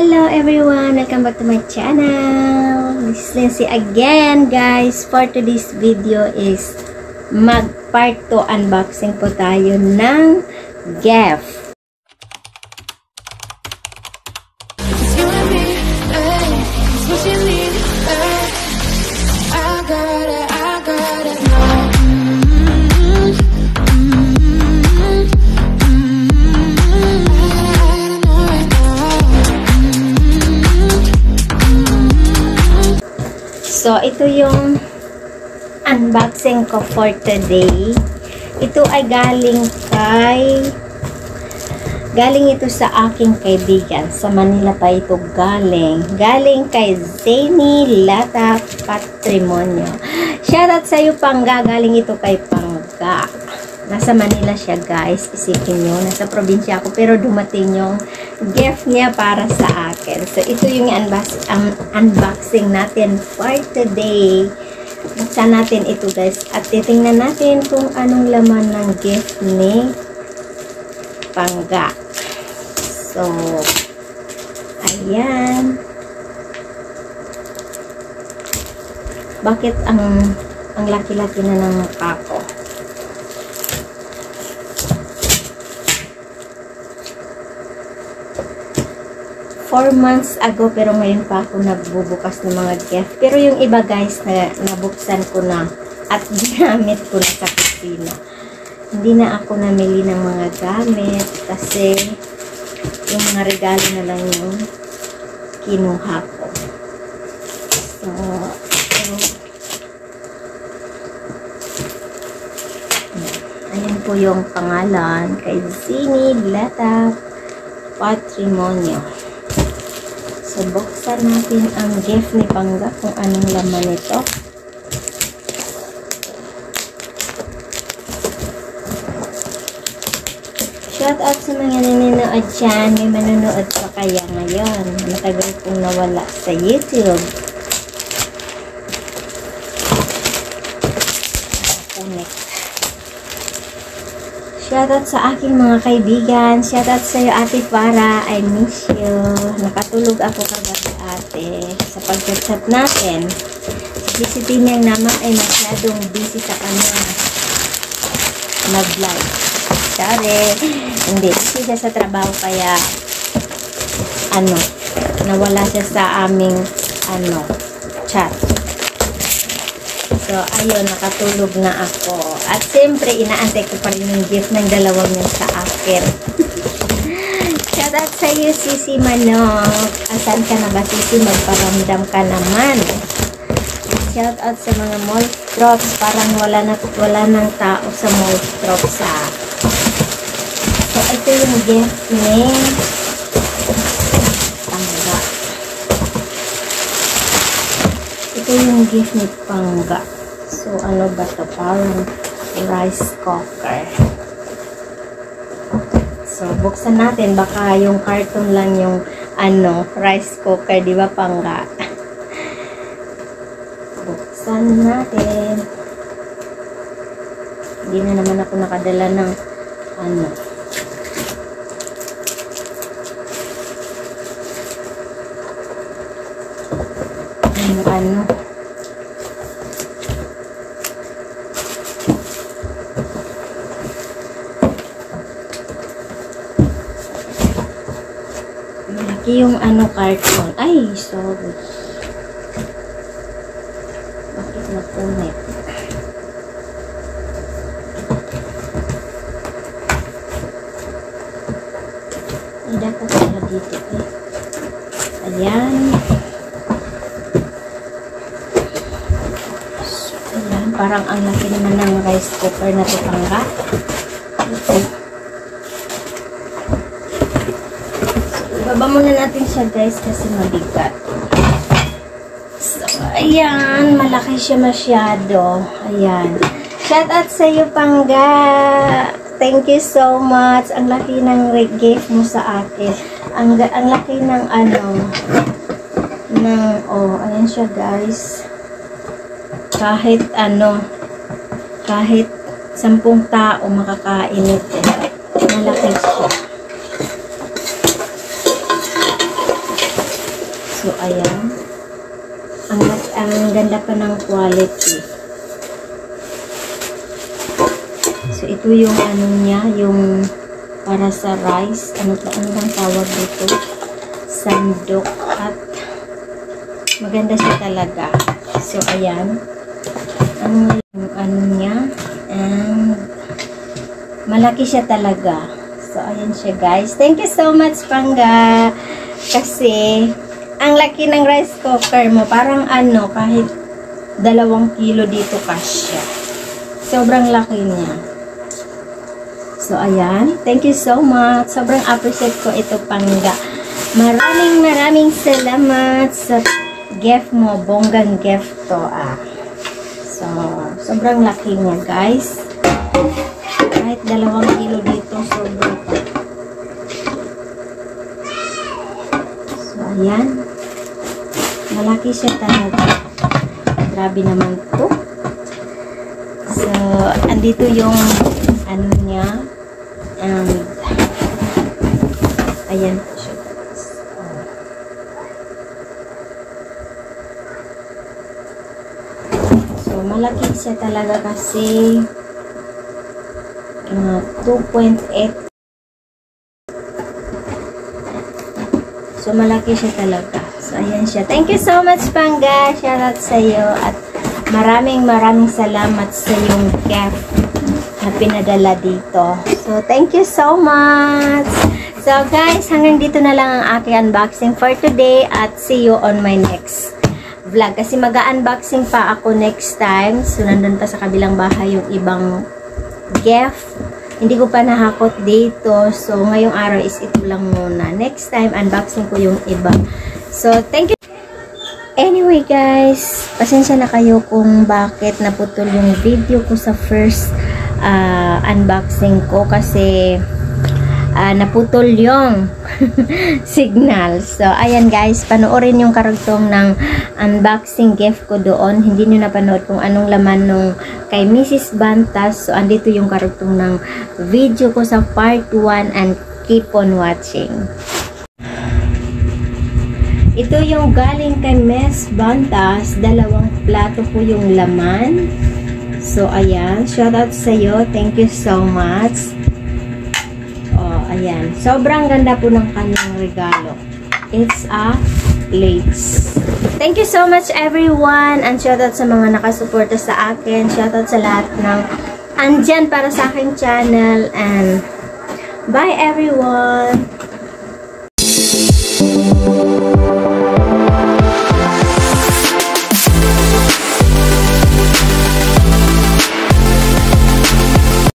Hello everyone! Welcome back to my channel. This is Lindsay again, guys. For today's video is part 2 unboxing po tayo ng gift. So, ito yung unboxing ko for today. Ito ay galing ito sa aking kaibigan. Sa Manila pa ito galing. Galing kay Zany Lata Patrimonio. Shoutout sa iyo, Pangga. Galing ito kay Pangga. Nasa Manila siya, guys. Isipin nyo. Nasa probinsya ako. Pero dumating yung gift niya para sa akin. So, ito yung unboxing natin for today. Buksan natin ito, guys. At titingnan natin kung anong laman ng gift ni Pangga. So, ayan. Bakit ang laki-laki na ng mukha ko? 4 months ago, pero ngayon pa ako nagbubukas ng mga gift. Pero yung iba, guys, na nabuksan ko na at ginamit ko na sa kusina. Hindi na ako namili ng mga gamit kasi yung mga regalo na lang yung kinuha ko. So, ayan po yung pangalan kay Zany Lata Patrimonio. So, buksan natin ang gift ni Pangga kung anong laman nito. Shout out sa mga nanonood dyan. May manonood pa kaya ngayon. Matagal kong nawala sa YouTube. Shoutout sa aking mga kaibigan. Shoutout sa iyo, Ate Farah. I miss you. Nakatulog ako kagabi, ate. Sa pag-chat natin. Si Tinyang naman ay masyadong busy sa kanya mag-live. Sorry. Hindi. Busy siya sa trabaho kaya nawala siya sa aming chat. So, ayun, nakatulog na ako. At siyempre, inaantay ko pa rin yung gift ng dalawang yun sa akin. Shoutout sa iyo, Sisi Manok. Asan ka na ba, Sisi? Magparamdam ka naman. Shoutout sa mga mall drops. Parang wala nang tao sa mall drops, ha. So, ito yung gift ni Pangga. Ito yung gift ni Pangga. So, ano ba ito? Parang rice cooker. So, buksan natin. Baka yung carton lang yung rice cooker. Di ba, Pangga? Buksan natin. Hindi na naman ako nakadala ng malaki yung carton. Ay, sorry. Bakit napunit? Ay, dapat sila dito eh. Ayan. So, ayan. Parang ang laki naman ng rice cooker na ito, Pangga. Baba muna natin siya, guys, kasi mabigat. So, ayan. Malaki siya masyado. Ayan. Shout out sa iyo, Pangga. Thank you so much. Ang laki ng gift mo sa akin. Ang laki ng ayan siya, guys. Kahit 10 tao makakain ito. Malaki siya. So, ayan. Ang ganda pa ng quality. So, ito yung ano niya, yung para sa rice. Ano bang tawag dito? Sandok. At maganda siya talaga. So, ayan. Ang ano niya. And malaki siya talaga. So, ayan siya guys. Thank you so much, Pangga. Kasi, ang laki ng rice cooker mo. Parang ano, kahit 2 kilo dito kasya. Sobrang laki niya. So, ayan. Thank you so much. Sobrang appreciate ko ito, Pangga. Maraming salamat sa gift mo. Bonggang gift to, So, sobrang laki niya, guys. Kahit 2 kilo dito, sobrang pa. So, ayan. Malaki siya talaga. Grabe naman to. So, andito yung ano niya. And, ayan po siya. So, malaki siya talaga kasi 2.8. So, malaki siya talaga. So, ayan siya. Thank you so much, Pangga. Shoutout sa iyo. At maraming salamat sa iyong gift na pinadala dito. So, thank you so much. So, guys, hanggang dito na lang ang aking unboxing for today. At see you on my next vlog. Kasi mag-unboxing pa ako next time. So, nandun pa sa kabilang bahay yung ibang gift. Hindi ko pa nahakot dito. So, ngayong araw is ito lang muna. Next time, unboxing ko yung iba. So, thank you. Anyway, guys, pasensya na kayo kung bakit naputol yung video ko sa first unboxing ko kasi naputol yung signal. So, ayan guys, panoorin yung karugtong ng unboxing gift ko doon. Hindi nyo napanood kung anong laman nung kay Mrs. Bantas. So, andito yung karugtong ng video ko sa part 1 and keep on watching. Ito yung galing kay Miss Bantas. 2 plato ko yung laman. So, ayan. Shoutout sa iyo. Thank you so much. Ayan. Sobrang ganda po ng kanyang regalo. It's a plates. Thank you so much everyone. And shoutout sa mga nakasuporta sa akin. Shoutout sa lahat ng andyan para sa aking channel. And bye everyone.